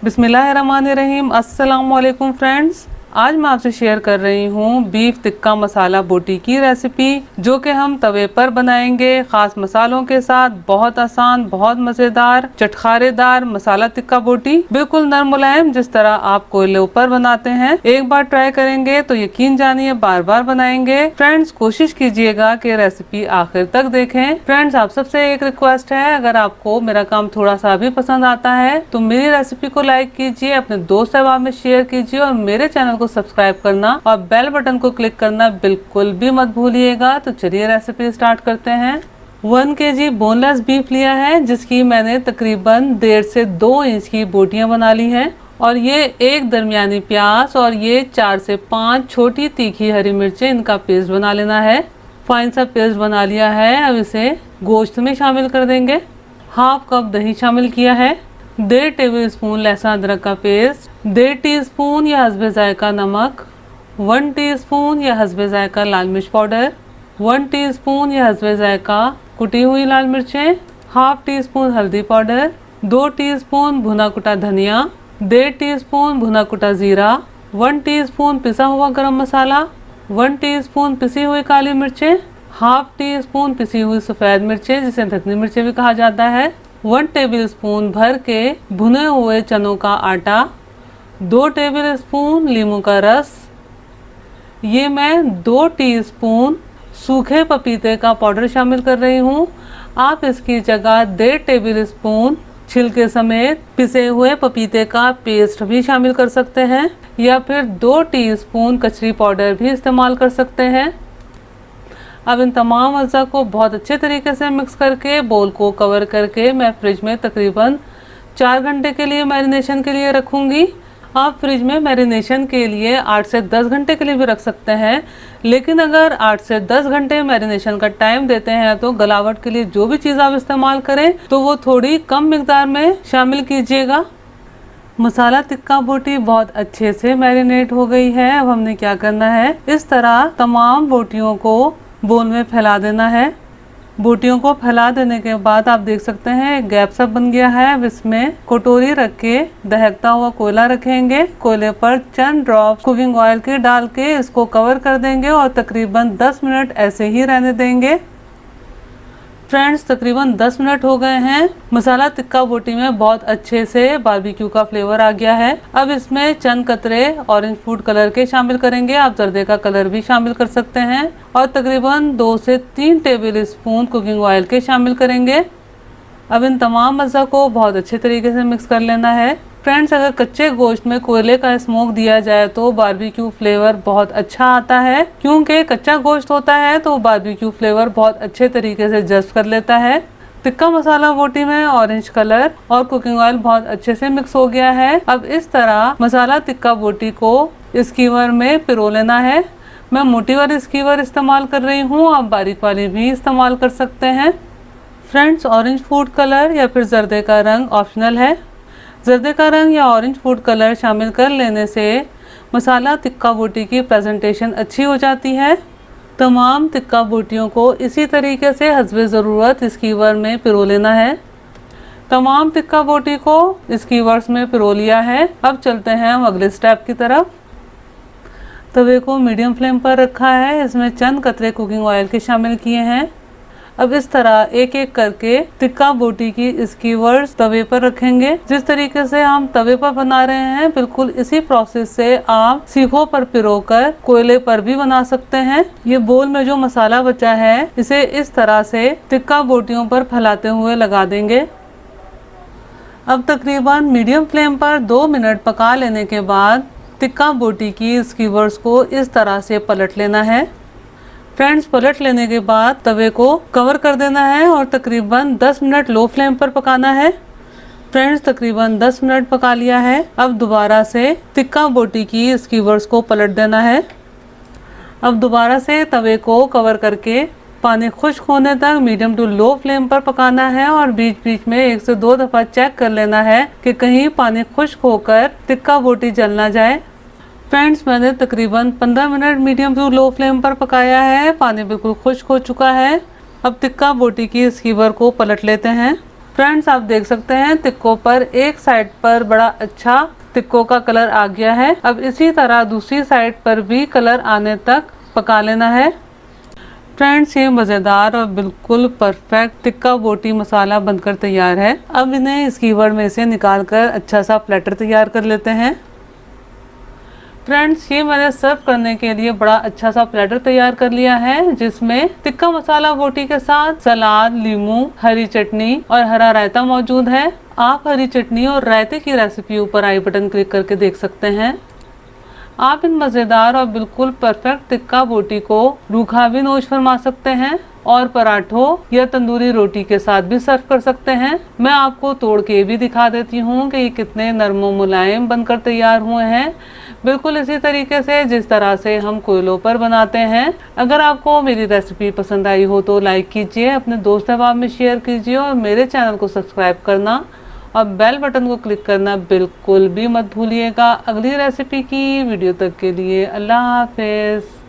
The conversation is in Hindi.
बिस्मिल्लाहिर्रहमानिर्रहीम। अस्सलाम वालेकुम फ्रेंड्स, आज मैं आपसे शेयर कर रही हूँ बीफ टिक्का मसाला बोटी की रेसिपी, जो कि हम तवे पर बनाएंगे खास मसालों के साथ। बहुत आसान, बहुत मज़ेदार, चटखारेदार मसाला टिक्का बोटी, बिल्कुल नरम मुलायम, जिस तरह आप कोयले पर बनाते हैं। एक बार ट्राई करेंगे तो यकीन जानिए बार बार बनाएंगे। फ्रेंड्स, कोशिश कीजिएगा कि रेसिपी आखिर तक देखें। फ्रेंड्स, आप सबसे एक रिक्वेस्ट है, अगर आपको मेरा काम थोड़ा सा भी पसंद आता है तो मेरी रेसिपी को लाइक कीजिए, अपने दोस्त अहबाब में शेयर कीजिए और मेरे चैनल को सब्सक्राइब करना और बेल बटन को क्लिक करना बिल्कुल भी मत भूलिएगा। तो चलिए रेसिपी स्टार्ट करते हैं। 1 kg बोनलेस बीफ लिया है, जिसकी मैंने तकरीबन 1.5 से 2 इंच की बोटियां बना ली हैं। और ये एक दरमियानी प्याज और ये 4 से 5 छोटी तीखी हरी मिर्चें, इनका पेस्ट बना लेना है। फाइन सा पेस्ट बना लिया है। अब इसे गोश्त में शामिल कर देंगे। हाफ कप दही शामिल किया है। 1.5 टेबल स्पून लहसुन अदरक का पेस्ट, 1.5 टीस्पून या हस्बे जायका नमक, 1 टीस्पून या हस्बे जायका लाल मिर्च पाउडर, 1 टीस्पून या हस्बे जायका कुटी हुई लाल मिर्चें, हाफ टी स्पून हल्दी पाउडर, 2 टीस्पून भुना कुटा धनिया, 1.5 टीस्पून भुना कुटा जीरा, 1 टीस्पून पिसा हुआ गरम मसाला, 1 टीस्पून पिसी हुई काली मिर्चें, हाफ टी स्पून पिसी हुई सफ़ेद मिर्चें, जिसे धकनी मिर्चें भी कहा जाता है, 1 टेबल स्पून भर के भुने हुए चनों का आटा, 2 टेबल स्पून लीमू का रस। ये मैं 2 टीस्पून सूखे पपीते का पाउडर शामिल कर रही हूँ। आप इसकी जगह 1.5 टेबल स्पून छिलके समेत पिसे हुए पपीते का पेस्ट भी शामिल कर सकते हैं, या फिर 2 टीस्पून कचरी पाउडर भी इस्तेमाल कर सकते हैं। अब इन तमाम अज़्ज़ा को बहुत अच्छे तरीके से मिक्स करके बोल को कवर करके मैं फ्रिज में तकरीबन 4 घंटे के लिए मैरिनेशन के लिए रखूँगी। आप फ्रिज में मैरिनेशन के लिए 8 से 10 घंटे के लिए भी रख सकते हैं, लेकिन अगर 8 से 10 घंटे मैरिनेशन का टाइम देते हैं तो गलावट के लिए जो भी चीज़ आप इस्तेमाल करें तो वो थोड़ी कम मिकदार में शामिल कीजिएगा। मसाला टिक्का बोटी बहुत अच्छे से मैरिनेट हो गई है। अब हमने क्या करना है, इस तरह तमाम बोटियों को बोल में फैला देना है। बोटियों को फैला देने के बाद आप देख सकते हैं एक गैप सा बन गया है। अब इसमें कटोरी रख के दहकता हुआ कोयला रखेंगे। कोयले पर चंद ड्रॉप कुकिंग ऑयल के डाल के इसको कवर कर देंगे और तकरीबन 10 मिनट ऐसे ही रहने देंगे। फ्रेंड्स, तकरीबन 10 मिनट हो गए हैं। मसाला टिक्का बोटी में बहुत अच्छे से बारबेक्यू का फ्लेवर आ गया है। अब इसमें चंद कतरे ऑरेंज फूड कलर के शामिल करेंगे। आप जर्दे का कलर भी शामिल कर सकते हैं। और तकरीबन 2 से 3 टेबल स्पून कुकिंग ऑयल के शामिल करेंगे। अब इन तमाम अज़्ज़ा को बहुत अच्छे तरीके से मिक्स कर लेना है। फ्रेंड्स, अगर कच्चे गोश्त में कोयले का स्मोक दिया जाए तो बारबेक्यू फ्लेवर बहुत अच्छा आता है, क्योंकि कच्चा गोश्त होता है तो बारबेक्यू फ्लेवर बहुत अच्छे तरीके से जज्ब कर लेता है। टिक्का मसाला बोटी में ऑरेंज कलर और कुकिंग ऑयल बहुत अच्छे से मिक्स हो गया है। अब इस तरह मसाला टिक्का बोटी को स्कीवर में पिरो लेना है। मैं मोटी वाली स्कीवर इस्तेमाल कर रही हूँ, आप बारीक वाली भी इस्तेमाल कर सकते हैं। फ्रेंड्स, ऑरेंज फूड कलर या फिर जर्दे का रंग ऑप्शनल है। जर्दे का रंग या ऑरेंज फूड कलर शामिल कर लेने से मसाला टिक्का बोटी की प्रेजेंटेशन अच्छी हो जाती है। तमाम टिक्का बोटियों को इसी तरीके से हस्बे ज़रूरत स्कीवर में पिरो लेना है। तमाम टिक्का बोटी को स्कीवर्स में पिरो लिया है। अब चलते हैं हम अगले स्टेप की तरफ। तवे को मीडियम फ्लेम पर रखा है। इसमें चंद कतरे कुकिंग ऑयल के शामिल किए हैं। अब इस तरह एक एक करके टिक्का बोटी की स्कीवर्स तवे पर रखेंगे। जिस तरीके से हम तवे पर बना रहे हैं, बिल्कुल इसी प्रोसेस से आप सीखों पर पिरोकर कोयले पर भी बना सकते हैं। ये बोल में जो मसाला बचा है, इसे इस तरह से टिक्का बोटियों पर फैलाते हुए लगा देंगे। अब तकरीबन मीडियम फ्लेम पर 2 मिनट पका लेने के बाद टिक्का बोटी की स्कीवर्स को इस तरह से पलट लेना है। फ्रेंड्स, पलट लेने के बाद तवे को कवर कर देना है और तकरीबन 10 मिनट लो फ्लेम पर पकाना है। फ्रेंड्स, तकरीबन 10 मिनट पका लिया है। अब दोबारा से टिक्का बोटी की स्कीवर्स को पलट देना है। अब दोबारा से तवे को कवर करके पानी खुश्क होने तक मीडियम टू लो फ्लेम पर पकाना है और बीच बीच में 1 से 2 दफ़ा चेक कर लेना है कि कहीं पानी खुश्क होकर टिक्का बोटी जल ना जाए। फ्रेंड्स, मैंने तकरीबन 15 minute medium to low flame पर पकाया है। पानी बिल्कुल खुश्क हो चुका है। अब टिक्का बोटी की स्कीवर को पलट लेते हैं। फ्रेंड्स आप देख सकते हैं तिक्कों पर एक साइड पर बड़ा अच्छा तिक्कों का कलर आ गया है। अब इसी तरह दूसरी साइड पर भी कलर आने तक पका लेना है। फ्रेंड्स ये मज़ेदार और बिल्कुल परफेक्ट टिक्का बोटी मसाला बनकर तैयार है। अब इन्हें इस स्कीवर में से निकाल कर अच्छा सा प्लेटर तैयार कर लेते हैं। फ्रेंड्स ये मैंने सर्व करने के लिए बड़ा अच्छा सा प्लेटर तैयार कर लिया है, जिसमें टिक्का मसाला बोटी के साथ सलाद, नींबू, हरी चटनी और हरा रायता मौजूद है। आप हरी चटनी और रायते की रेसिपी ऊपर आई बटन क्लिक करके देख सकते हैं। आप इन मज़ेदार और बिल्कुल परफेक्ट टिक्का बोटी को रूखा भी नोश फरमा सकते हैं और पराठों या तंदूरी रोटी के साथ भी सर्व कर सकते हैं। मैं आपको तोड़ के भी दिखा देती हूँ कि ये कितने नरम मुलायम बनकर तैयार हुए हैं, बिल्कुल इसी तरीके से जिस तरह से हम कोयलों पर बनाते हैं। अगर आपको मेरी रेसिपी पसंद आई हो तो लाइक कीजिए, अपने दोस्त अहबाब में शेयर कीजिए और मेरे चैनल को सब्सक्राइब करना और बेल बटन को क्लिक करना बिल्कुल भी मत भूलिएगा। अगली रेसिपी की वीडियो तक के लिए अल्लाह हाफिज़।